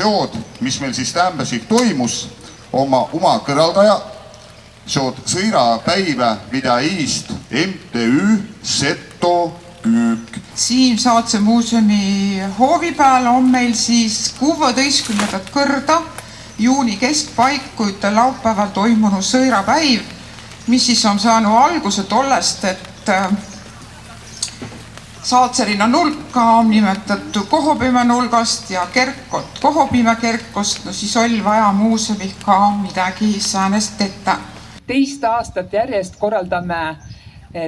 seod, mis meil siis Täämbäsik toimus, oma kõraldaja, seod sõirapäivä, mida iist MTÜ Seto Küük. Siim Saatse muuseumi hoovi peal on meil siis 16. kõrda juuni keskpaik, kuid laupäeval toimunu sõirapäiv, mis siis on saanud alguse tollest, et Saatserina nulka on nimetatud Kohopime nulgast ja Kerkot Kohopime kerkost, no siis oli vaja muuseumil ka midagi säänest ette. Teist aastat järjest korraldame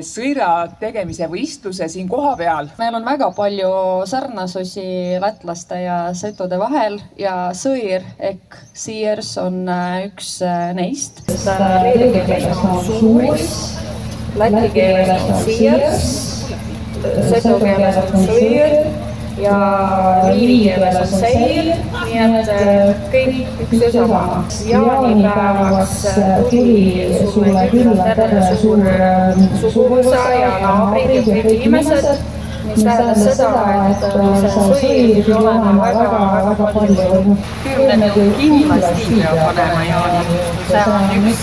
sõira tegemise võistluse siin koha peal. Meil on väga palju sarnasusi lätlaste ja setode vahel ja sõir ehk Sears on üks neist. Leedu keeles on suuris, läti keeles on Sears, seto keeles on sõir ja riigi keeles on seir, nii et kõik üks ja sama. Jaanipäevaks tuli sulle külla terve suur suguvõsa ja naabrid ja kõik inimesed, mis tähendas seda, et see sõir pidi olema väga palju. Kümned kindlasti peab panema jaani. See on üks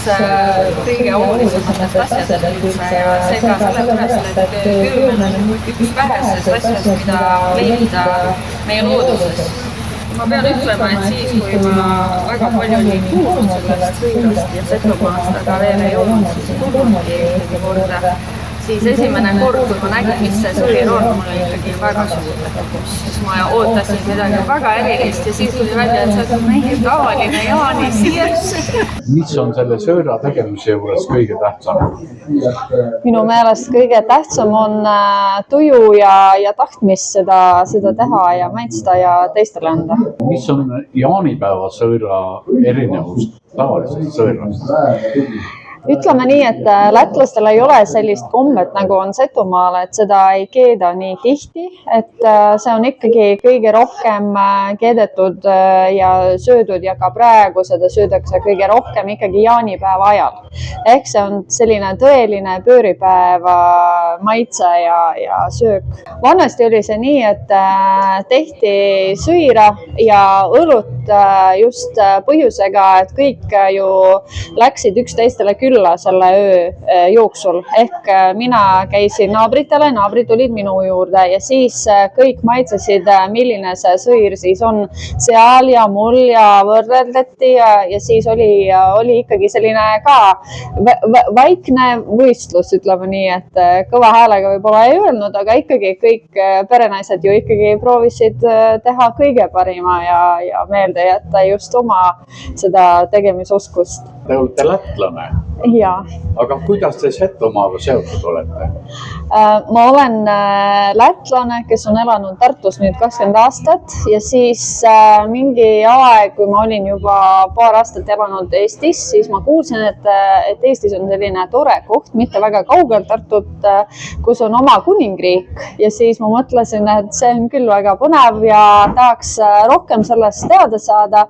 kõige olulisematest asjadest ja see ka sellepärast, et kümn on üks vähesest asjast, mida leida meie looduses. Ma pean ütlema, et siis, kui ma väga palju olin kuulnud sellest sõirast ja Setomaast, aga veel ei olnud, siis tulnudki ikkagi korda. Siis esimene kord, kui ma nägin, mis see sõir on, mul oli ikkagi väga suur. Siis ma ootasin midagi väga erilist ja siis tuli välja, et see on meie tavaline Jaani Sears. Mis on selle sõira tegemise juures kõige tähtsam? Minu meelest kõige tähtsam on tuju ja tahtmis seda teha ja maitsta ja teistele anda. Mis on jaanipäeva sõira erinevus tavalisest sõirast? Ütleme nii, et lätlastel ei ole sellist kombet, nagu on Setomaal, et seda ei keeda nii tihti, et see on ikkagi kõige rohkem keedetud ja söödud ja ka praegu seda söödakse kõige rohkem ikkagi jaanipäeva ajal. Ehk see on selline tõeline pööripäeva maitse ja söök. Vanasti oli see nii, et tehti sõira ja õlut just põhjusega, et kõik ju läksid üksteistele külla selle öö jooksul. Ehk mina käisin naabritele, naabrid tulid minu juurde ja siis kõik maitsesid, milline see sõir siis on seal ja mul ja võrreldeti ja siis oli ikkagi selline ka vaikne võistlus, ütleme nii, et kõva häälega võib-olla ei öelnud, aga ikkagi kõik perenaised ju ikkagi proovisid teha kõige parima ja meelde jätta just oma seda tegemisoskust. Te olete lätlane? Jaa. Aga kuidas te Setomaaga seotud olete? Ma olen lätlane, kes on elanud Tartus nüüd 20 aastat ja siis mingi aeg, kui ma olin juba paar aastat elanud Eestis, siis ma kuulsin, et Eestis on selline tore koht, mitte väga kaugel Tartut, kus on oma kuningriik ja siis ma mõtlesin, et see on küll väga põnev ja tahaks rohkem sellest teada saada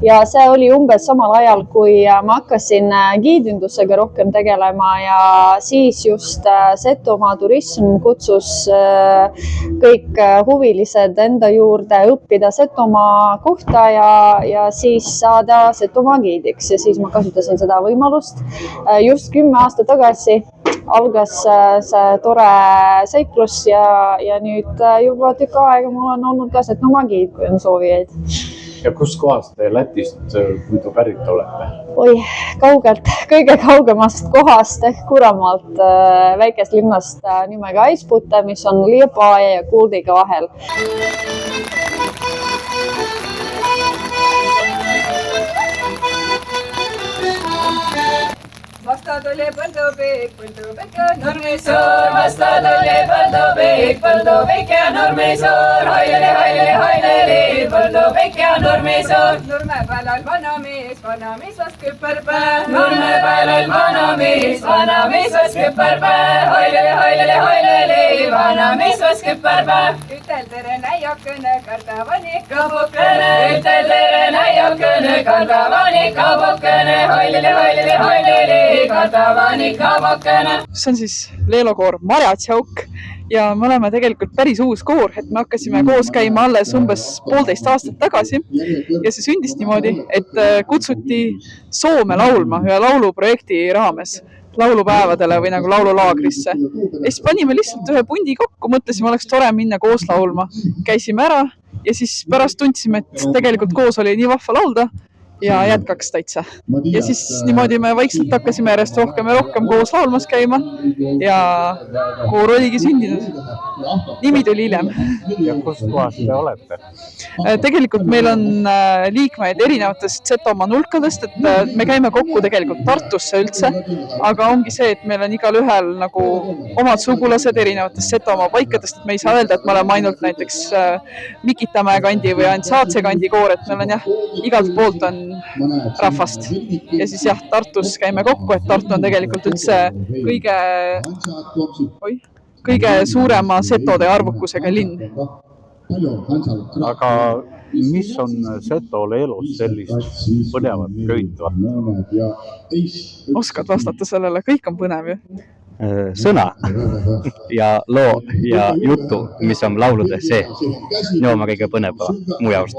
ja see oli umbes samal ajal, kui ma hakkasin giidindusega rohkem tegelema ja siis just Setomaa turism kutsus kõik huvilised enda juurde õppida Setomaa kohta ja siis saada Setomaa giidiks ja siis ma kasutasin seda võimalust. Just 10 aastat tagasi algas see tore seiklus ja nüüd juba tükk aega mul on olnud ka Setomaa giid, kui on soovijaid. Ja kust kohast te Lätist muidu pärit olete? Oi, kaugelt, kõige kaugemast kohast ehk Kuramaalt väikest linnast nimega Aispute, mis on Liepaja ja Kuldiga vahel. Vastad oli Põlduvik ja Nurmisoor, vastad oli Põlduvik ja Nurmisoor, haileli, Põlduvik ja Nurmisoor. Nurme peal on vanamees vast küpperpää, nurme peal on vanamees vast küpperpää, haileli, vanamees vast küpperpää. Ütel tere näiakene, kardavani kabukene, ütel tere näiakene, kardavani kabukene, haileli, see on siis leelokoor Marjatšauk ja me oleme tegelikult päris uus koor, et me hakkasime koos käima alles umbes 1,5 aastat tagasi ja see sündis niimoodi, et kutsuti Soome laulma ühe lauluprojekti raames laulupäevadele või nagu laululaagrisse. Ja siis panime lihtsalt ühe pundi kokku, mõtlesime, oleks tore minna koos laulma. Käisime ära ja siis pärast tundsime, et tegelikult koos oli nii vahva laulda ja jätkaks täitsa. Ja siis niimoodi me vaikselt hakkasime järjest rohkem ja rohkem koos laulmas käima ja koor oligi sündinud. Nimi tuli hiljem. Ja kus kohas te olete? Tegelikult meil on liikmeid erinevatest Setomaa nulkadest, et me käime kokku tegelikult Tartusse üldse, aga ongi see, et meil on igal ühel nagu omad sugulased erinevatest Setomaa paikadest, et me ei saa öelda, et me oleme ainult näiteks Mikitamäe kandi või ainult Saatse kandi koor, et meil on jah, igalt poolt on rahvast. Ja siis jah, Tartus käime kokku, et Tartu on tegelikult üldse kõige suurema setode arvukusega linn. Aga mis on Setole elus sellist põnevat köitvat? Oskad vastata sellele? Kõik on põnev ju. Sõna ja loo ja jutu, mis on laulude sees. Need on kõige põneva mu jaost.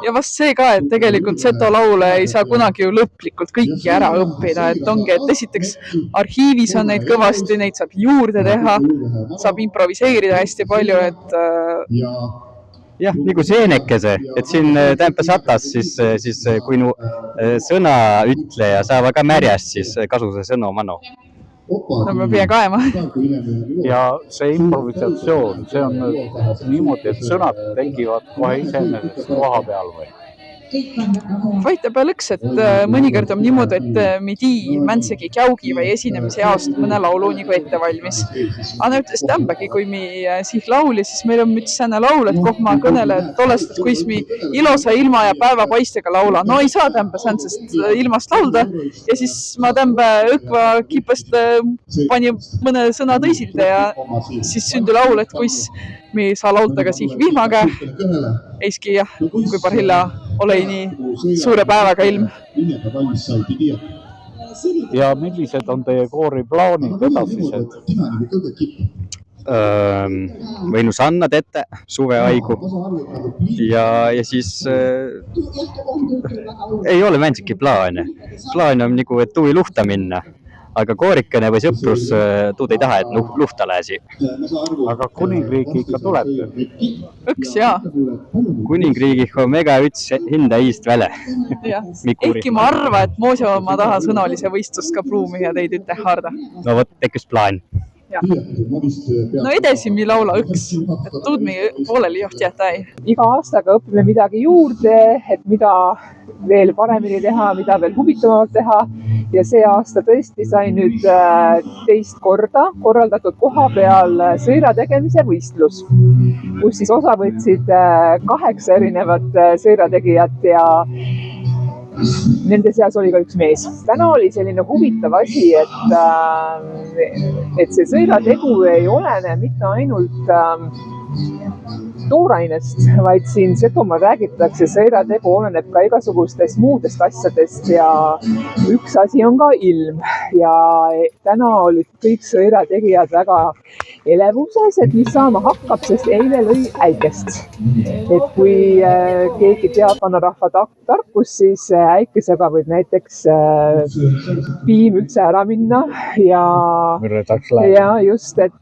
Ja vast see ka, et tegelikult Seto laule ei saa kunagi ju lõplikult kõiki ära õppida, et ongi, et esiteks arhiivis on neid kõvasti, neid saab juurde teha, saab improviseerida hästi palju, et jah, nagu seenekese, et siin tämpäs atas, siis kui nu sõna ütleja saava ka märjast, siis kasu see sõna manu. No me pea kaema. Ja see improvisatsioon, see on niimoodi, et sõnad tekivad kohe iseenesest koha peal või? Vahepeal üks, et mõnikord on niimoodi, et midi mänsegi käugi või esinemise jaost mõne laulu nagu ette valmis. Anna ütles tämpägi, kui mi siih lauli, siis meil on üks sääne laul, et koh ma kõnele tollest, et kuis mi ilosa ilma ja päevapaistega laula. No ei saa tämpe säänsest ilmast laulda ja siis ma tämpe õkva kipast pani mõne sõna tõisilde ja siis sündi laul, et kuis mi saa laulda ka siih vihmaga. Eiski jah, kui parhilla olei nii suure päevaga ilm. Ja millised on teie koori plaanid edasised? Võinu sannad ette suveaigu ja siis ei ole mänsiki plaane. Plaan on nagu, et tuvi luhta minna. Aga koorikene või sõprus tuud ei taha, et luhta lääsi. Aga kuningriigi ikka tulete? Üks jaa. Kuningriigih on mega üts hinda iist väle. Ehkki ma arva, et Moosio ma taha sõnalise võistlust ka pruumi ja teid üte harda. No võt, tekkis plaan. No edasi mi laula üks, et tuud mi pooleli joht jätäi. Iga aastaga õpime midagi juurde, et mida veel paremini teha, mida veel huvitavamalt teha. Ja see aasta tõesti sai nüüd teist korda korraldatud koha peal sõira tegemise võistlus, kus siis osa võtsid 8 erinevat sõirategijat ja nende seas oli ka üks mees. Täna oli selline huvitav asi, et see sõirategu ei olene mitte ainult toorainest, vaid siin Setomaal räägitakse, sõirategu oleneb ka igasugustest muudest asjadest ja üks asi on ka ilm. Ja täna olid kõik sõirategijad väga elevuses, et mis saama hakkab, sest eile lõi äikest. Et kui keegi teab vanarahva tarkus, siis äikesega võib näiteks piim üldse ära minna ja just, et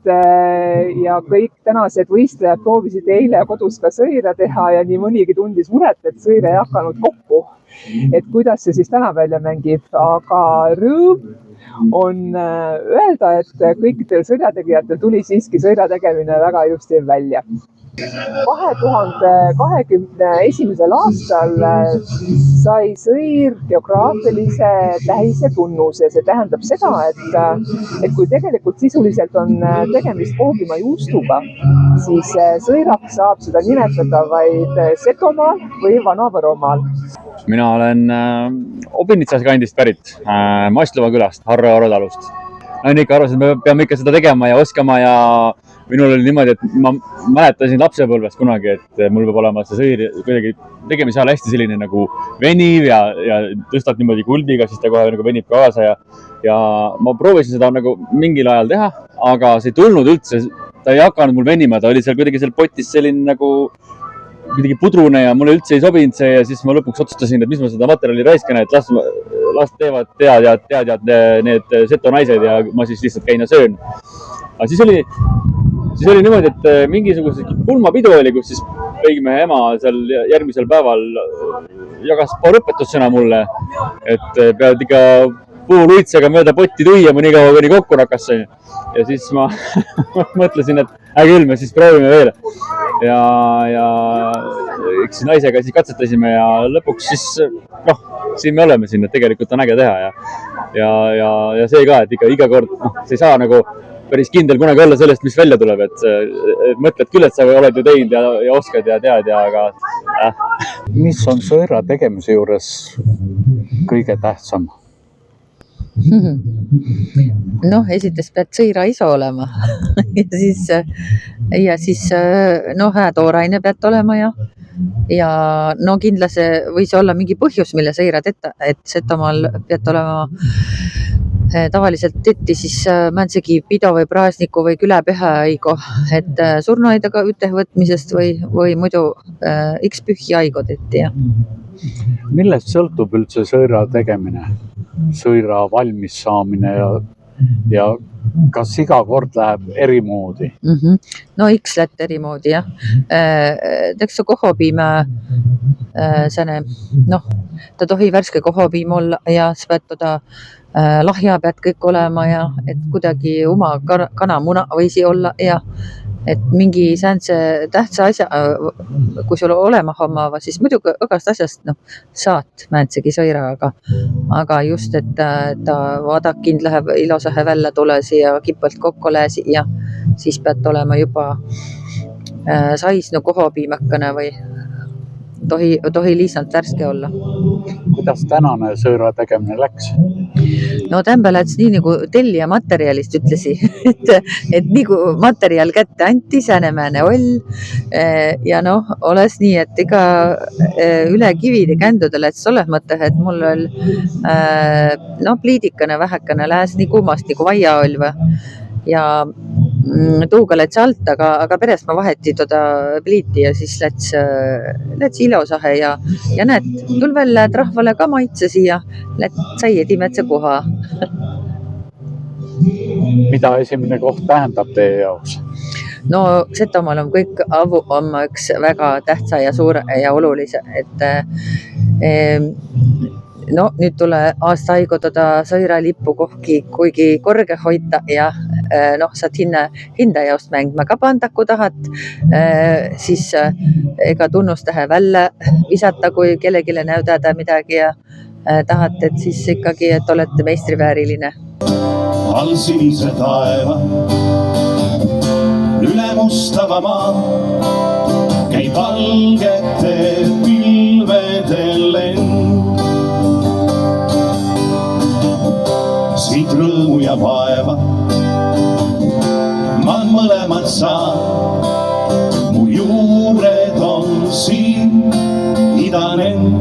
ja kõik tänased võistlejad proovisid eile kodus ka sõira teha ja nii mõnigi tundis muret, et sõira ei hakanud kokku. Et kuidas see siis täna välja mängib, aga rõõm on öelda, et kõikidel sõirategijatel tuli siiski sõira tegemine väga ilusti välja. 2021. aastal sai sõir geograafilise tähise tunnuse. See tähendab seda, et kui tegelikult sisuliselt on tegemist Koogimaa juustuga, siis sõiraks saab seda nimetada vaid Setomaal või Vana-Võromaal. Mina olen Obinitsas kandist pärit, Mastlova külast, Harro Talust. Ikka arvasin, et me peame ikka seda tegema ja oskama ja minul oli niimoodi, et ma mäletasin lapsepõlvest kunagi, et mul peab olema see sõir kuidagi tegemise ajal hästi selline nagu veniv ja tõstad niimoodi kuldiga, siis ta kohe nagu venib kaasa ja ma proovisin seda nagu mingil ajal teha, aga see ei tulnud üldse, ta ei hakanud mul venima, ta oli seal kuidagi seal potis selline nagu kuidagi pudrune ja mulle üldse ei sobinud see ja siis ma lõpuks otsustasin, et mis ma seda materjali raiskan, et las teevad teadjad need seto naised ja ma siis lihtsalt käin ja söön. Aga siis oli niimoodi, et mingisuguse pulmapidu oli, kus siis õigime ema seal järgmisel päeval jagas paar õpetussõna mulle, et pead ikka puuluitsega mööda potti tuia mõni kaua, kuni kokku rakassin. Ja siis ma mõtlesin, et küll me siis proovime veel. Ja eks naisega siis katsetasime ja lõpuks siis, siin me oleme siin, et tegelikult on äge teha ja see ka, et ikka iga kord, see ei saa nagu päris kindel kunagi olla sellest, mis välja tuleb, et mõtled küll, et sa oled ju teinud ja oskad ja tead aga... Mis on sõira tegemise juures kõige tähtsam? Esiteks pead sõira ise olema ja siis hää tooraine pead olema ja kindlasti võis olla mingi põhjus, mille sõirad et Setomaal pead olema tavaliselt tetti siis mänsegi pido või praasniku või küläpühäaigo, et surnuaidaga ütehvõtmisest või muidu X pühjaigo tetti. Millest sõltub üldse sõira tegemine, sõira valmis saamine ja kas iga kord läheb eri moodi? X lätt eri moodi, jah. Teeks kohopiime, ta tohi värske kohopiim olla ja sa pead toda lahja pead kõik olema ja et kuidagi oma kanamuna võisi olla ja et mingi säänse tähtsa asja, kui sul olema hommava, siis muidugi õgast asjast saad määntsegi sõira, aga just, et ta vadakind läheb ilosahe välja tulesi ja kipalt kokku lääsi ja siis pead olema juba saisnu kohopiimakane või tohi lihtsalt värske olla. Kuidas tänane sõira tegemine läks? Tämbe läks nii nagu tellija materjalist ütlesi, et nii kui materjal kätte anti, sänemääne oll ja oles nii, et ega üle kivide kändude läks oles mõte, et mul oli pliidikane vähekane lääs nii kuumast nagu vaia oll ja tuuga läts alt, aga peres ma vaheti toda pliiti ja siis läts ilosahe ja näed, tul välja, et rahvale ka maitsesi ja sai edimetse koha. Mida esimene koht tähendab teie jaoks? Setomaal on kõik avu oma üks väga tähtsa ja suure ja olulise, et nüüd tule aasta aigu toda sõiralippu kohki kuigi korge hoita ja saad hinda jaost mängma ka panda, kui tahad, siis ega tunnustähe välja visata, kui kellegile näüdada midagi ja tahad, et siis ikkagi, et olete meistrivääriline. All sinise taeva, üle mustava maa, käib valgete pilvedel lend. Siit rõõmu ja vaeva, ma mõlemad saan, mu juured on siin idanen.